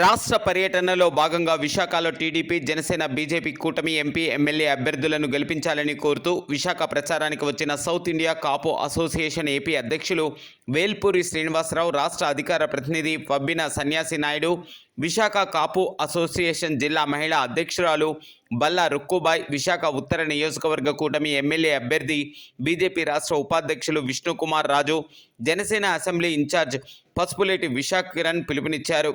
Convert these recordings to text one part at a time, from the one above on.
రాష్ట్ర పర్యటనలో భాగంగా విశాఖలో టీడీపీ, జనసేన, బీజేపీ కూటమి ఎంపీ, ఎమ్మెల్యే అభ్యర్థులను గెలిపించాలని కోరుతూ విశాఖ ప్రచారానికి వచ్చిన సౌత్ ఇండియా కాపు అసోసియేషన్ ఏపీ అధ్యక్షులు వేల్పూరి శ్రీనివాసరావు, రాష్ట్ర అధికార ప్రతినిధి పబ్బిన సన్యాసి నాయుడు, విశాఖ కాపు అసోసియేషన్ జిల్లా మహిళా అధ్యక్షురాలు బల్లా రుక్కుబాయ్, విశాఖ ఉత్తర నియోజకవర్గ కూటమి ఎమ్మెల్యే అభ్యర్థి, బీజేపీ రాష్ట్ర ఉపాధ్యక్షులు విష్ణుకుమార్ రాజు, జనసేన అసెంబ్లీ ఇన్ఛార్జ్ పసుపులేటి విశాఖ కిరణ్ పిలుపునిచ్చారు.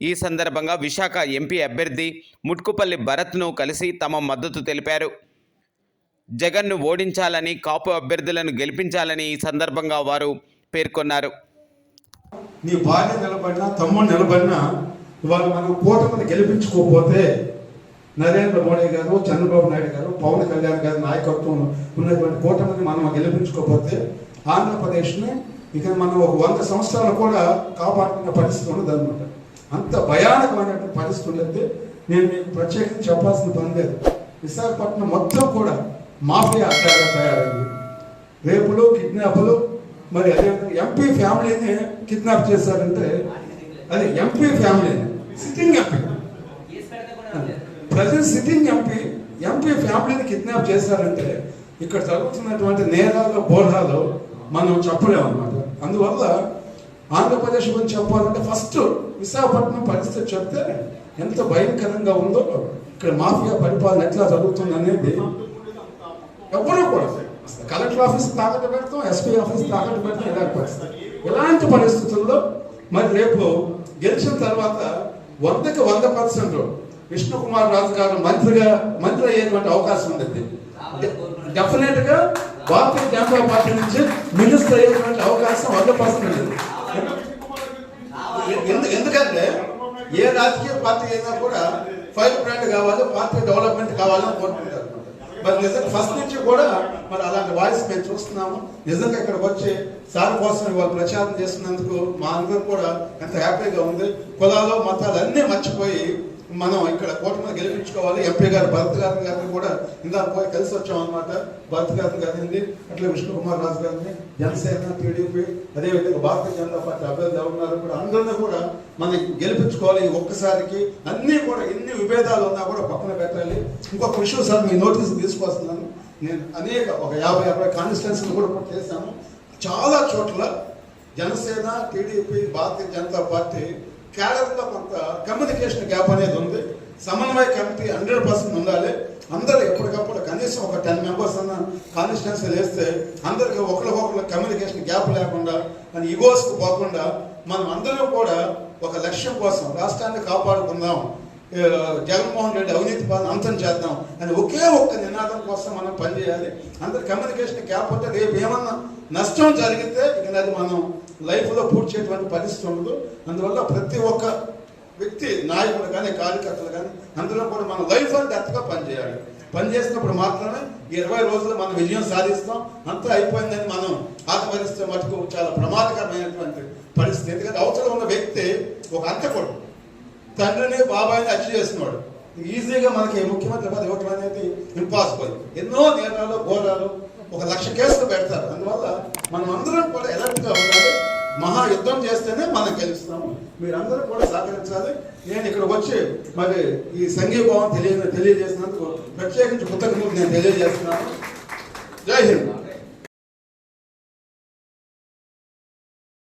ఈ సందర్భంగా విశాఖ ఎంపీ అభ్యర్థి ముట్కుపల్లి భరత్ను కలిసి తమ మద్దతు తెలిపారు. జగన్ను ఓడించాలని, కాపు అభ్యర్థులను గెలిపించాలని ఈ సందర్భంగా వారు పేర్కొన్నారు. నీ భార్య నిలబడినా, తమ్ముడు నిలబడినా ఇవాళ మనం కూటమిని గెలిపించుకోకపోతే నరేంద్ర మోడీ గారు, చంద్రబాబు నాయుడు గారు, పవన్ కళ్యాణ్ గారి నాయకత్వం ఉన్నటువంటి కూటమిని మనం గెలిపించుకోకపోతే ఆంధ్రప్రదేశ్ని ఇక మనం ఒక 100 సంవత్సరాలు కూడా కాపాడుకునే పరిస్థితి ఉండదన్నమాట. అంత భయానకమైనటువంటి పరిస్థితి ఉండేది. నేను మీకు ప్రత్యేకించి చెప్పాల్సిన పని లేదు. విశాఖపట్నం మొత్తం కూడా మాఫియా అడ్డాగా తయారైంది. రేపులు, కిడ్నాపులు, మరి అదేవిధంగా ఎంపీ ఫ్యామిలీని కిడ్నాప్ చేశారంటే అది ఎంపీ ఫ్యామిలీని, sitting MP, present sitting MP ఫ్యామిలీని కిడ్నాప్ చేశారంటే ఇక్కడ జరుగుతున్నటువంటి నేరాలు, బోర్హాలు మనం చెప్పలేము అన్నమాట. అందువల్ల ఆంధ్రప్రదేశ్ గురించి చెప్పాలంటే ఫస్ట్ విశాఖపట్నం పరిస్థితి చెప్తే ఎంత భయంకరంగా ఉందో, ఇక్కడ మాఫియా పరిపాలన ఎట్లా జరుగుతుంది అనేది ఎవరూ కూడా కలెక్టర్ ఆఫీస్ తాకట్టు పెడతాం, ఎస్పీ ఆఫీస్ తాకట్టు పెడతాం. ఇలాంటి పరిస్థితి, ఇలాంటి పరిస్థితుల్లో మరి రేపు గెలిచిన తర్వాత 100కి 100% విష్ణుకుమార్ రాజు గారు మంత్రి అయ్యేటువంటి అవకాశం ఉంది. డెఫినెట్ గా భారతీయ జనతా పార్టీ నుంచి మినిస్టర్ అయ్యేటువంటి అవకాశం 100% ఉంది. ఎందుకంటే ఏ రాజకీయ పార్టీ అయినా కూడా ఫైర్ బ్రాండ్ కావాలి, పార్టీ డెవలప్మెంట్ కావాలని కోరుకుంటారు. మరి నిజంగా ఫస్ట్ నుంచి కూడా మరి అలాంటి వాయిస్ మేము చూస్తున్నాము. నిజంగా ఇక్కడికి వచ్చి సార్ కోసం ఇవాళ ప్రచారం చేస్తున్నందుకు మా అందరూ కూడా ఎంత హ్యాపీగా ఉంది. కులాలు, మతాలు అన్నీ మర్చిపోయి మనం ఇక్కడ కూటమిని గెలిపించుకోవాలి. ఎంపీ గారు భరత్ గారిని కూడా ఇందాక పోయి కలిసి వచ్చాం అనమాట. భరత్ గారిని కానివ్వండి, అట్లా విష్ణుకుమార్ రాజు గారిని, జనసేన, టీడీపీ, అదేవిధంగా భారతీయ జనతా పార్టీ అభ్యర్థి ఎవరున్నారు కూడా అందరినీ కూడా మనం గెలిపించుకోవాలి. ఒక్కసారికి అన్నీ కూడా ఎన్ని విభేదాలు ఉన్నా కూడా పక్కన పెట్టాలి. ఇంకొక విషయం సార్ మీ నోటీస్ తీసుకొస్తున్నాను. నేను ఒక 50 కాన్స్టిట్యున్సీలు కూడా చేశాను. చాలా చోట్ల జనసేన, టీడీపీ, భారతీయ జనతా పార్టీ కేడర్లో కొంత కమ్యూనికేషన్ గ్యాప్ అనేది ఉంది. సమన్వయ కమిటీ 100% ఉండాలి. అందరూ ఎప్పటికప్పుడు కనీసం ఒక 10 మెంబర్స్ అన్న కాన్స్టిట్యున్సీ వేస్తే అందరికి ఒకరికొకరు కమ్యూనికేషన్ గ్యాప్ లేకుండా, అని ఈగోస్కు పోకుండా మనం అందరం కూడా ఒక లక్ష్యం కోసం రాష్ట్రాన్ని కాపాడుకుందాం, జగన్మోహన్ రెడ్డి అవినీతి పాలన అంతం చేద్దాం అని ఒకే ఒక్క నినాదం కోసం మనం పనిచేయాలి. అందరు కమ్యూనికేషన్ గ్యాప్ ఉంటే రేపు ఏమన్నా నష్టం జరిగితే ఇక అది మనం లైఫ్లో పూడ్చేటువంటి పరిస్థితి ఉండదు. అందువల్ల ప్రతి ఒక్క వ్యక్తి, నాయకులు కానీ, కార్యకర్తలు కానీ అందరూ కూడా మన లైఫ్ అండ్ డెత్గా పనిచేయాలి. పనిచేసినప్పుడు మాత్రమే 20 రోజులు మనం విజయం సాధిస్తాం. అంతా అయిపోయిందని మనం ఆత్మహరిస్తే మటుకు చాలా ప్రమాదకరమైనటువంటి పరిస్థితి. ఎందుకంటే అవసరం ఉన్న వ్యక్తి ఒక అంతకుడు, తండ్రిని, బాబాయిని హత్య చేసినవాడు. ఈజీగా మనకి ముఖ్యమంత్రి పదవి ఇవ్వటం అనేది ఇంపాసిబుల్. ఎన్నో నేరాలు, ఘోరాలు, 1 లక్ష కేసులు పెడతారు. అందువల్ల మనం అందరం కూడా ఎలర్ట్గా ఉండాలి. మహా యుద్ధం చేస్తేనే మనం గెలుస్తాము. మీరందరూ కూడా సహకరించాలి. నేను ఇక్కడికి వచ్చి మరి ఈ సంఘీభావం తెలియజేసినందుకు ప్రత్యేకించి కృతజ్ఞతలు నేను తెలియజేస్తున్నాను. జై హింద్.